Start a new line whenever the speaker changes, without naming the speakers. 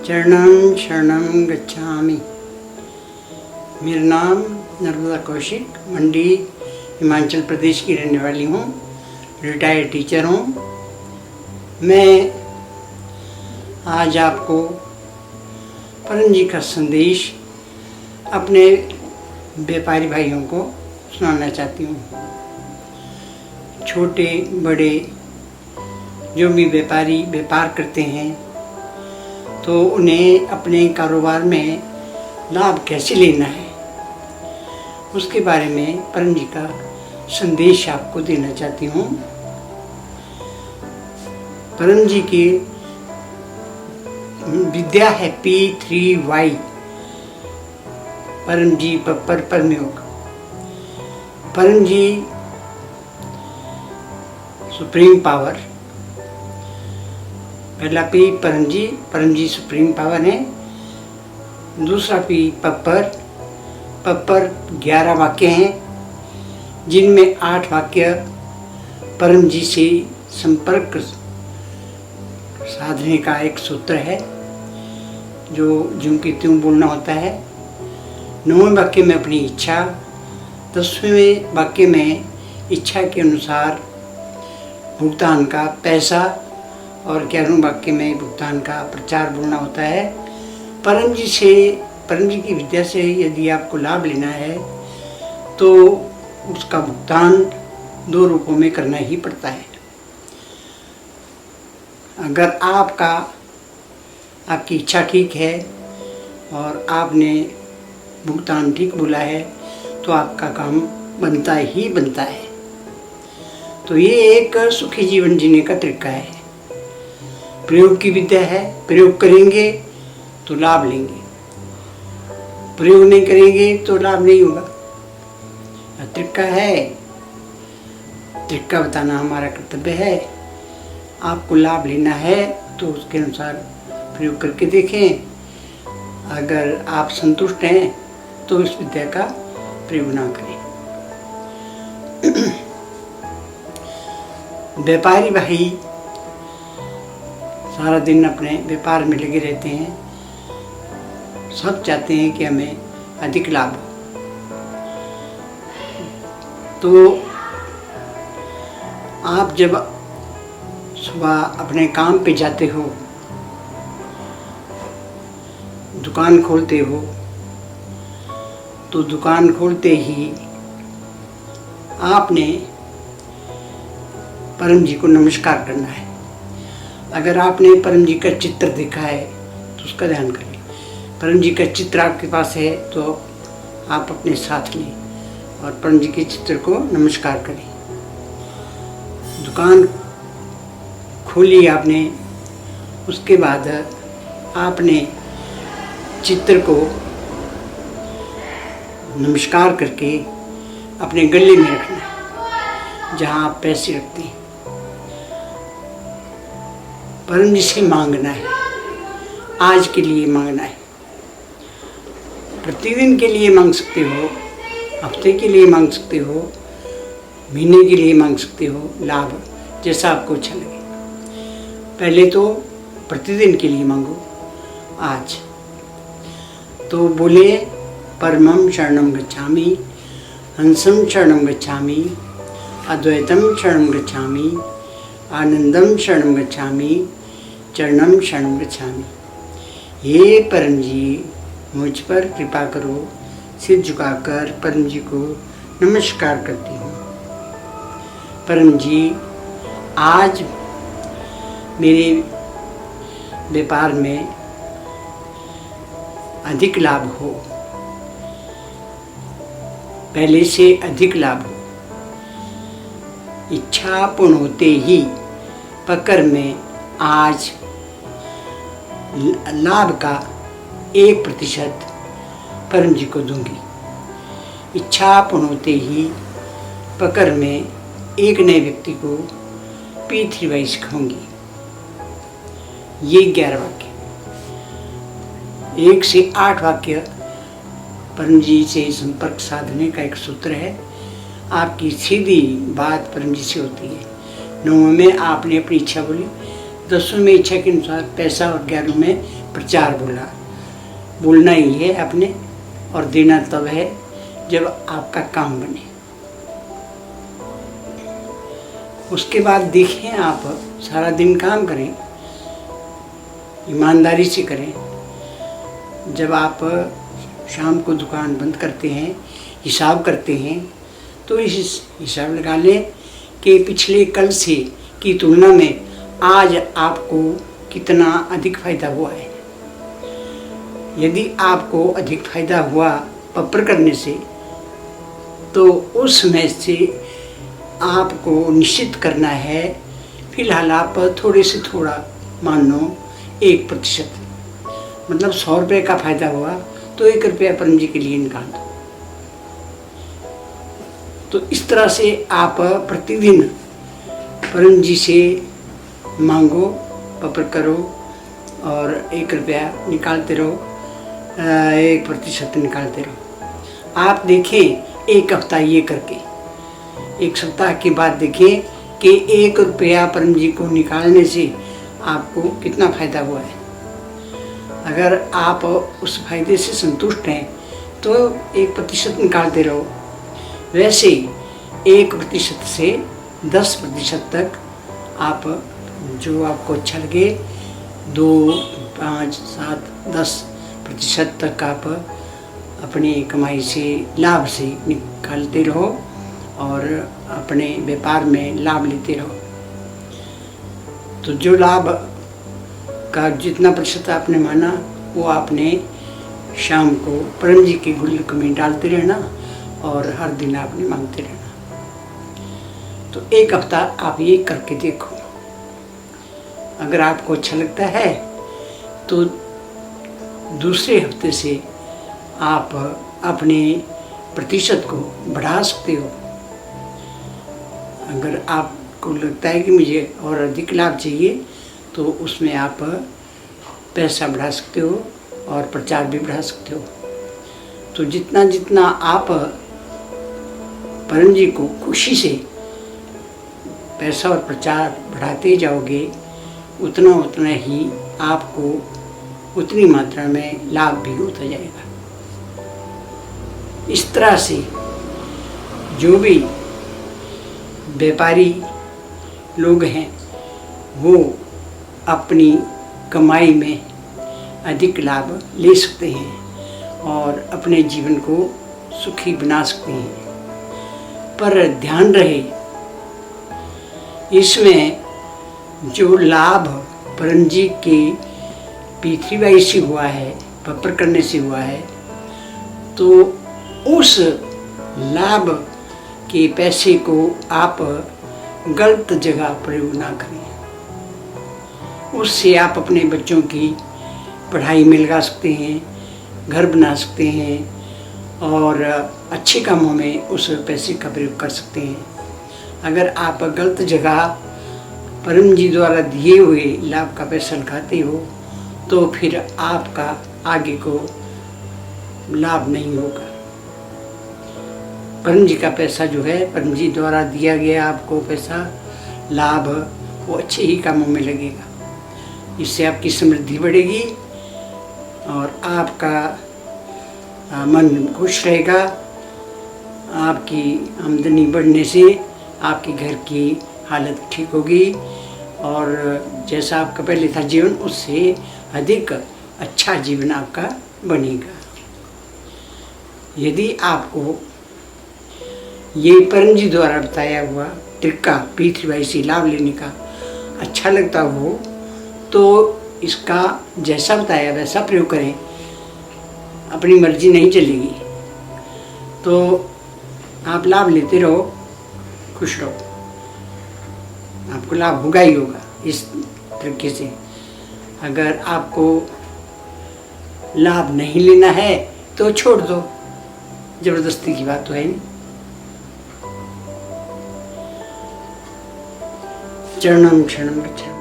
चरणं शरणं गच्छामि। मेरा नाम नर्मदा कौशिक, मंडी हिमाचल प्रदेश की रहने वाली हूँ। रिटायर्ड टीचर हूँ। मैं आज आपको परम जी का संदेश अपने व्यापारी भाइयों को सुनाना चाहती हूँ। छोटे बड़े जो भी व्यापारी व्यापार करते हैं तो उन्हें अपने कारोबार में लाभ कैसे लेना है, उसके बारे में परम जी का संदेश आपको देना चाहती हूँ। परम जी की विद्या है P3Y, परम जी पप्पर परमयोग। परम जी सुप्रीम पावर। पहला P परम जी सुप्रीम पावर है। दूसरा P पप्पर 11 वाक्य हैं, जिनमें 8 वाक्य परम जी से संपर्क साधने का एक सूत्र है, जो ज्यों की त्यों बोलना होता है। 9वें वाक्य में अपनी इच्छा, 10वें वाक्य में इच्छा के अनुसार भुगतान का पैसा और 11वें वाक्य में भुगतान का प्रचार बोलना होता है। परम जी की विद्या से यदि आपको लाभ लेना है तो उसका भुगतान 2 रूपों में करना ही पड़ता है। अगर आपकी इच्छा ठीक है और आपने भुगतान ठीक बोला है तो आपका काम बनता ही बनता है। तो ये एक सुखी जीवन जीने का तरीका है। प्रयोग की विद्या है। प्रयोग करेंगे तो लाभ लेंगे, प्रयोग नहीं करेंगे तो लाभ नहीं होगा। तरीका है, तरीका बताना हमारा कर्तव्य है। आपको लाभ लेना है तो उसके अनुसार प्रयोग करके देखें। अगर आप संतुष्ट हैं तो इस विद्या का प्रयोग ना करें। व्यापारी भाई सारा दिन अपने व्यापार में लगे रहते हैं। सब चाहते हैं कि हमें अधिक लाभ हो। तो आप जब सुबह अपने काम पे जाते हो, दुकान खोलते हो, तो दुकान खोलते ही आपने परम जी को नमस्कार करना है। अगर आपने परम जी का चित्र देखा है तो उसका ध्यान करें। परम जी का चित्र आपके पास है तो आप अपने साथ लें और परम जी के चित्र को नमस्कार करें। दुकान खोली आपने, उसके बाद आपने चित्र को नमस्कार करके अपने गले में रखना है, जहाँ आप पैसे रखते हैं। परम जी से मांगना है, आज के लिए मांगना है। प्रतिदिन के लिए मांग सकते हो, हफ्ते के लिए मांग सकते हो, महीने के लिए मांग सकते हो, लाभ जैसा आपको अच्छा लगे। पहले तो प्रतिदिन के लिए मांगो आज। तो बोले परमं शरणं गच्छामि, हंसं शरणं गच्छामि, अद्वैतं शरणं गच्छामि, आनंदम शरणं गच्छामि, चरणं शरणं गच्छामि। हे परम जी, मुझ पर कृपा करो। सिर झुकाकर परम जी को नमस्कार करती हूँ। परम जी, आज मेरे व्यापार में अधिक लाभ हो, पहले से अधिक लाभ हो। इच्छा पूर्ण होते ही पकड़ में आज लाभ का 1% परम जी को दूंगी। इच्छा पूर्ण होते ही पकड़ में एक नए व्यक्ति को P3Y सिखाऊंगी। ये 11 वाक्य, 1 से 8 वाक्य परम जी से संपर्क साधने का एक सूत्र है। आपकी सीधी बात परम जी से होती है। 9वें में आपने अपनी इच्छा बोली, 10वें में इच्छा के अनुसार पैसा और 11वें में प्रचार बोला। बोलना ही है आपने, और देना तब है जब आपका काम बने। उसके बाद देखें, आप सारा दिन काम करें, ईमानदारी से करें। जब आप शाम को दुकान बंद करते हैं, हिसाब करते हैं, तो इस हिसाब लगा लें कि पिछले कल से की तुलना में आज आपको कितना अधिक फायदा हुआ है। यदि आपको अधिक फायदा हुआ पपर करने से, तो उसमें से आपको निश्चित करना है, फिलहाल आप थोड़े से थोड़ा मान लो 1%, मतलब 100 रुपये का फायदा हुआ तो 1 रुपया परम जी के लिए निकाल दो। तो इस तरह से आप प्रतिदिन परम जी से मांगो, पपर करो और 1 रुपया निकालते रहो, 1% निकालते रहो। आप देखें 1 हफ्ता ये करके, 1 सप्ताह के बाद देखें कि 1 रुपया परम जी को निकालने से आपको कितना फायदा हुआ है। अगर आप उस फायदे से संतुष्ट हैं तो 1% निकालते रहो। वैसे 1% से 10% तक आप जो आपको अच्छा लगे, 2, 5, 7, 10% तक आप अपनी कमाई से, लाभ से निकालते रहो और अपने व्यापार में लाभ लेते रहो। तो जो लाभ का जितना प्रतिशत आपने माना, वो आपने शाम को परम जी के गुल्लक में डालते रहना और हर दिन आपने मांगते रहना। तो 1 हफ्ता आप ये करके देखो। अगर आपको अच्छा लगता है तो दूसरे हफ्ते से आप अपने प्रतिशत को बढ़ा सकते हो। अगर आपको लगता है कि मुझे और अधिक लाभ चाहिए, तो उसमें आप पैसा बढ़ा सकते हो और प्रचार भी बढ़ा सकते हो। तो जितना जितना आप परम जी को खुशी से पैसा और प्रचार बढ़ाते जाओगे, उतना उतना ही आपको उतनी मात्रा में लाभ भी होता जाएगा। इस तरह से जो भी व्यापारी लोग हैं, वो अपनी कमाई में अधिक लाभ ले सकते हैं और अपने जीवन को सुखी बना सकते हैं। पर ध्यान रहे, इसमें जो लाभ परम जी के पृथ्वीबाई से हुआ है, पपर करने से हुआ है, तो उस लाभ के पैसे को आप गलत जगह प्रयोग ना करें। उससे आप अपने बच्चों की पढ़ाई में लगा सकते हैं, घर बना सकते हैं और अच्छे कामों में उस पैसे का प्रयोग कर सकते हैं। अगर आप गलत जगह परम जी द्वारा दिए हुए लाभ का पैसा लगाते हो, तो फिर आपका आगे को लाभ नहीं होगा। परम जी का पैसा जो है, परम जी द्वारा दिया गया आपको पैसा, लाभ, वो अच्छे ही कामों में लगेगा। इससे आपकी समृद्धि बढ़ेगी और आपका मन खुश रहेगा। आपकी आमदनी बढ़ने से आपके घर की हालत ठीक होगी और जैसा आपका पहले था जीवन, उससे अधिक अच्छा जीवन आपका बनेगा। यदि आपको ये परम जी द्वारा बताया हुआ तरीका पृथ्वीबाई से लाभ लेने का अच्छा लगता हो, तो इसका जैसा बताया वैसा प्रयोग करें। अपनी मर्जी नहीं चलेगी, तो आप लाभ लेते रहो, खुश रहो, आपको लाभ होगा ही होगा। इस तरीके से अगर आपको लाभ नहीं लेना है तो छोड़ दो, जबरदस्ती की बात तो है नहीं। चरणम शरणम गच्छामि।